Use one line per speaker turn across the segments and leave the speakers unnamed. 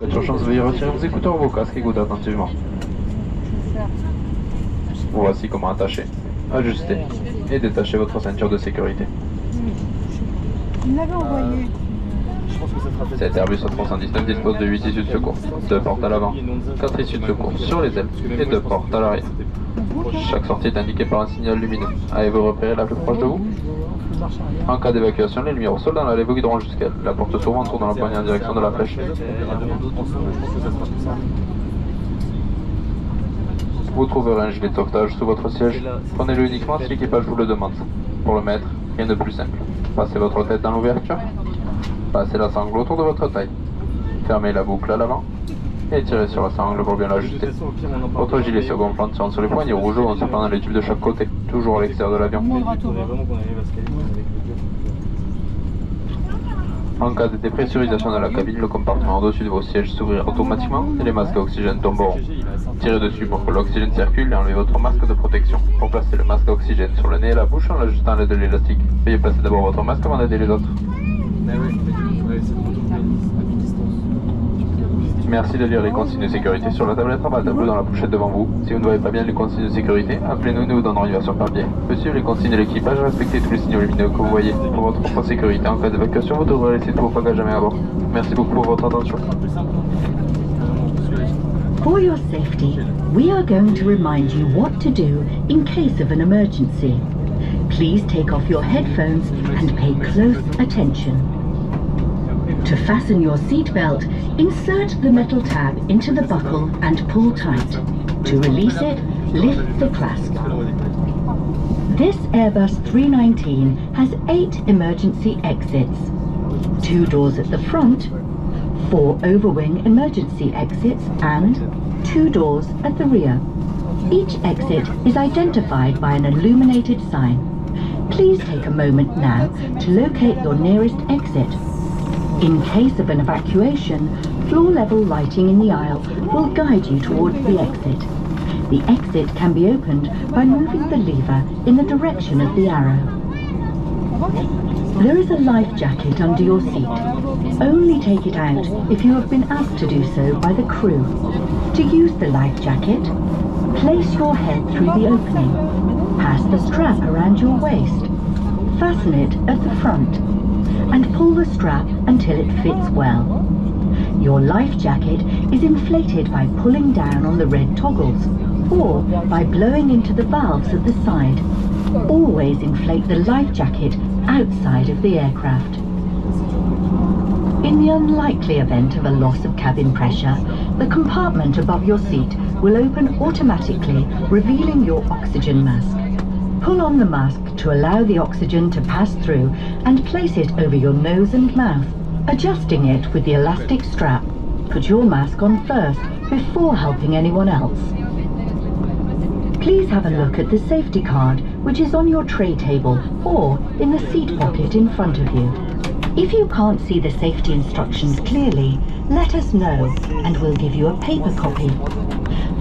Votre chance, veuillez retirer vos écouteurs ou vos casques et écoutez attentivement. Voici comment attacher, ajuster et détacher votre ceinture de sécurité.
Il l'avait envoyé.
Cet Airbus A319 dispose de 8 issues de secours, 2 portes à l'avant, 4 issues de secours sur les ailes et 2 portes à l'arrière. Chaque sortie est indiquée par un signal lumineux. Avez-vous repéré la plus proche de vous? En cas d'évacuation, les lumières au sol dans l'allée vous guideront jusqu'à elle. La porte s'ouvre en tournant la poignée en direction de la flèche. Vous trouverez un gilet de sauvetage sous votre siège. Prenez-le uniquement si l'équipage vous le demande. Pour le mettre, rien de plus simple. Passez votre tête dans l'ouverture. Passez la sangle autour de votre taille. Fermez la boucle à l'avant. Et tirez sur la sangle pour bien l'ajuster. Votre gilet second plan tient sur les poignées rouges en se pendant les tubes de chaque côté, toujours à l'extérieur de l'avion. En cas de dépressurisation de la cabine, le compartiment au-dessus de vos sièges s'ouvrira automatiquement et les masques à oxygène tomberont. Tirez dessus pour que l'oxygène circule et enlevez votre masque de protection. Pour placer le masque à oxygène sur le nez et la bouche en l'ajustant à l'aide de l'élastique. Veuillez placer d'abord votre masque avant d'aider les autres. Merci de lire les consignes de sécurité sur la tablette en bas tableau dans la pochette devant vous. Si vous ne voyez pas bien les consignes de sécurité, appelez-nous et nous vous donnerons une version papier. Veuillez suivre les consignes de l'équipage et respecter tous les signaux lumineux que vous voyez. Pour votre propre sécurité, en cas d'évacuation, vous devrez laisser tous vos bagages à main à bord. Merci beaucoup pour votre attention.
For your safety, we are going to remind you what to do in case of an emergency. Please take off your headphones and pay close attention. To fasten your seatbelt, insert the metal tab into the buckle and pull tight. To release it, lift the clasp. This Airbus A319 has 8 emergency exits. 2 doors at the front, 4 overwing emergency exits and 2 doors at the rear. Each exit is identified by an illuminated sign. Please take a moment now to locate your nearest exit. In case of an evacuation, floor-level lighting in the aisle will guide you towards the exit. The exit can be opened by moving the lever in the direction of the arrow. There is a life jacket under your seat. Only take it out if you have been asked to do so by the crew. To use the life jacket, place your head through the opening. Pass the strap around your waist. Fasten it at the front. And pull the strap until it fits well. Your life jacket is inflated by pulling down on the red toggles or by blowing into the valves at the side. Always inflate the life jacket outside of the aircraft. In the unlikely event of a loss of cabin pressure, the compartment above your seat will open automatically, revealing your oxygen mask. Pull on the mask to allow the oxygen to pass through and place it over your nose and mouth, adjusting it with the elastic strap. Put your mask on first before helping anyone else. Please have a look at the safety card, which is on your tray table or in the seat pocket in front of you. If you can't see the safety instructions clearly, let us know and we'll give you a paper copy.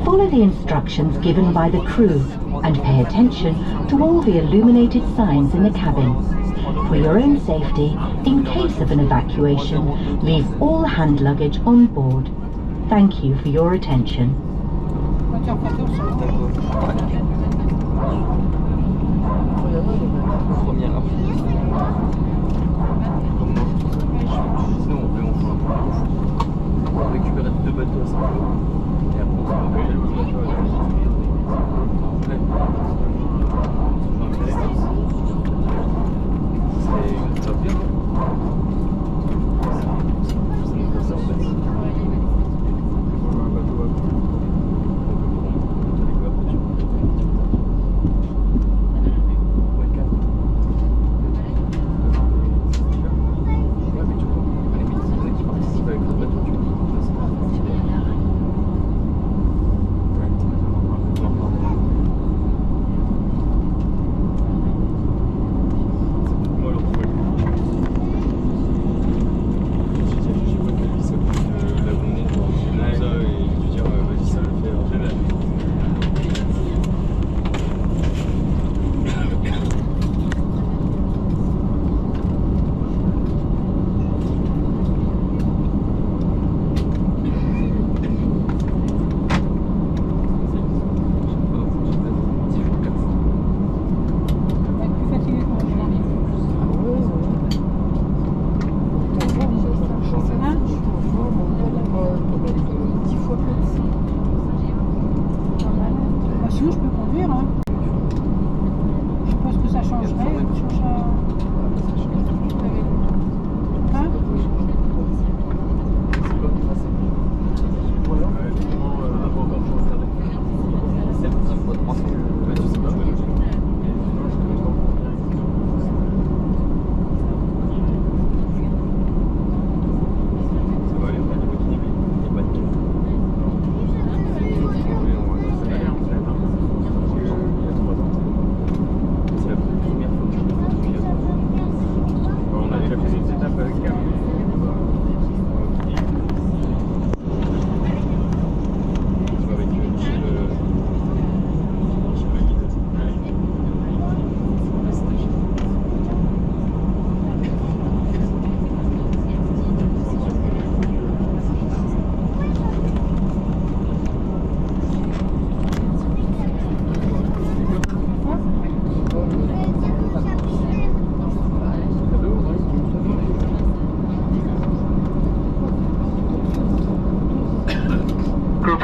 Follow the instructions given by the crew and pay attention to all the illuminated signs in the cabin. For your own safety, in case of an evacuation, leave all hand luggage on board. Thank you for your attention.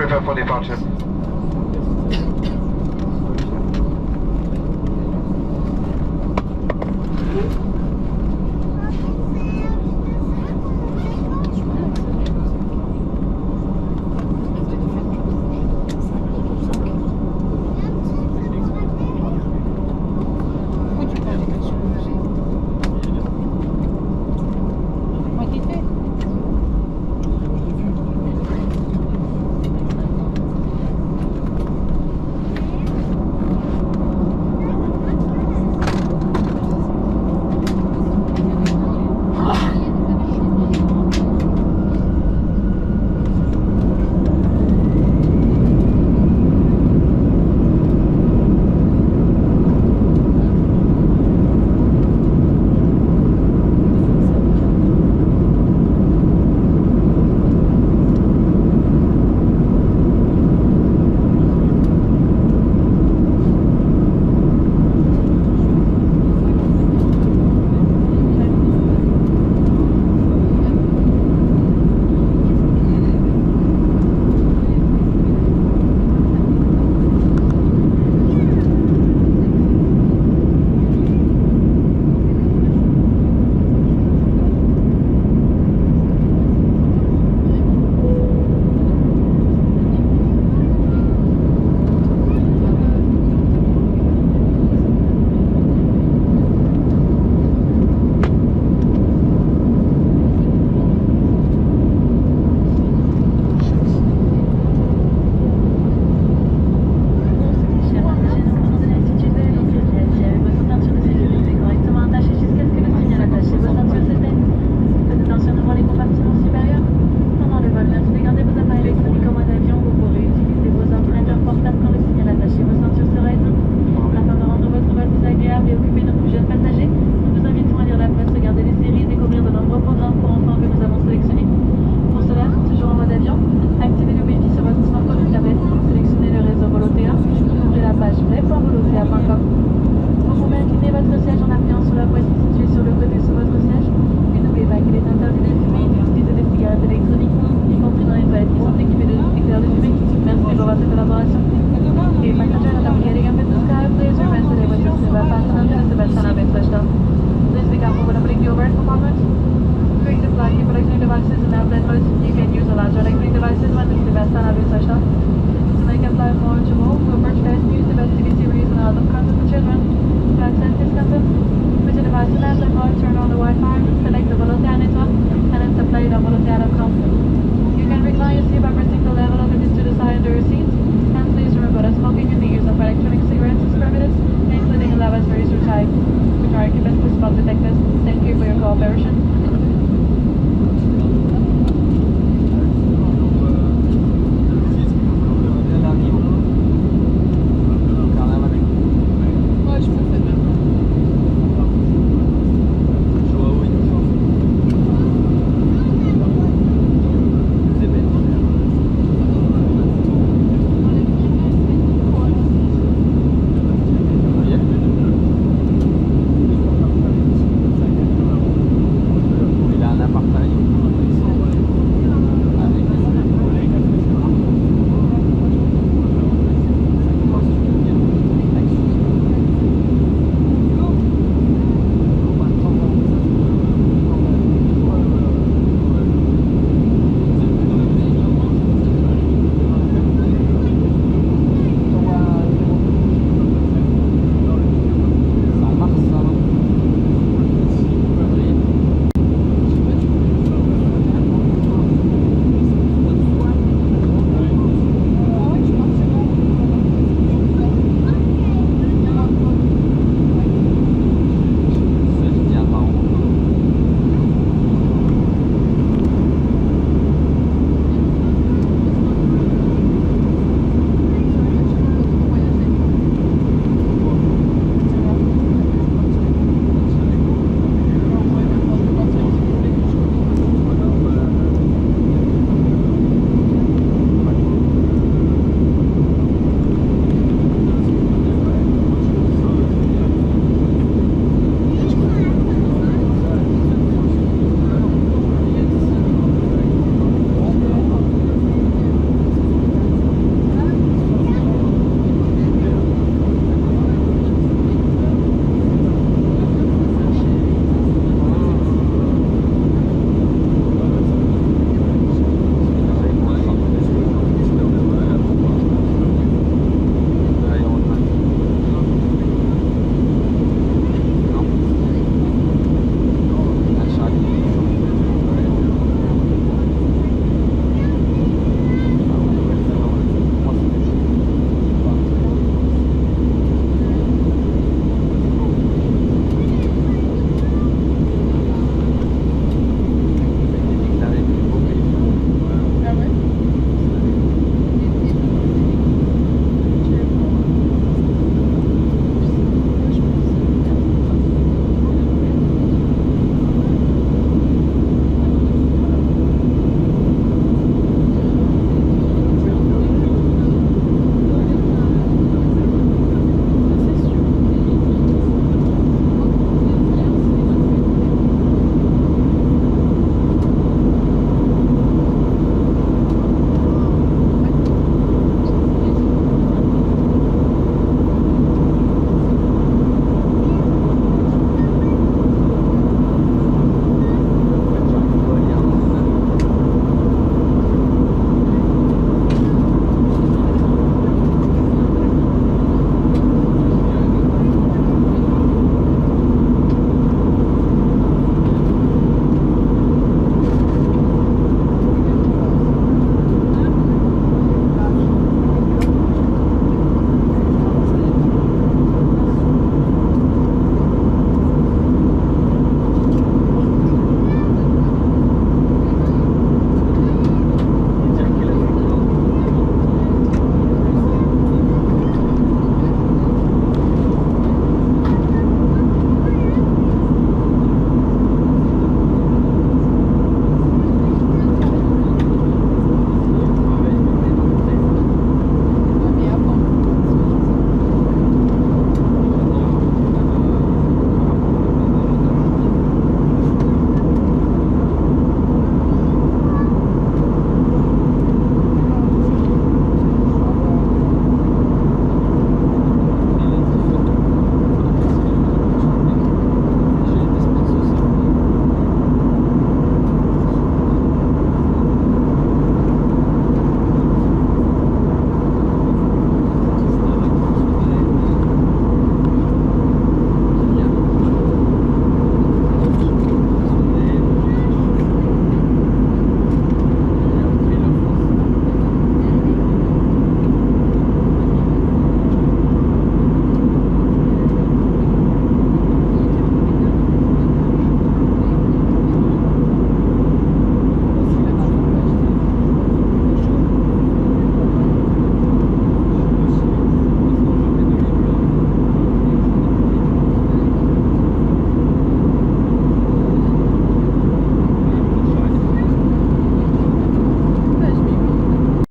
prepare for departure.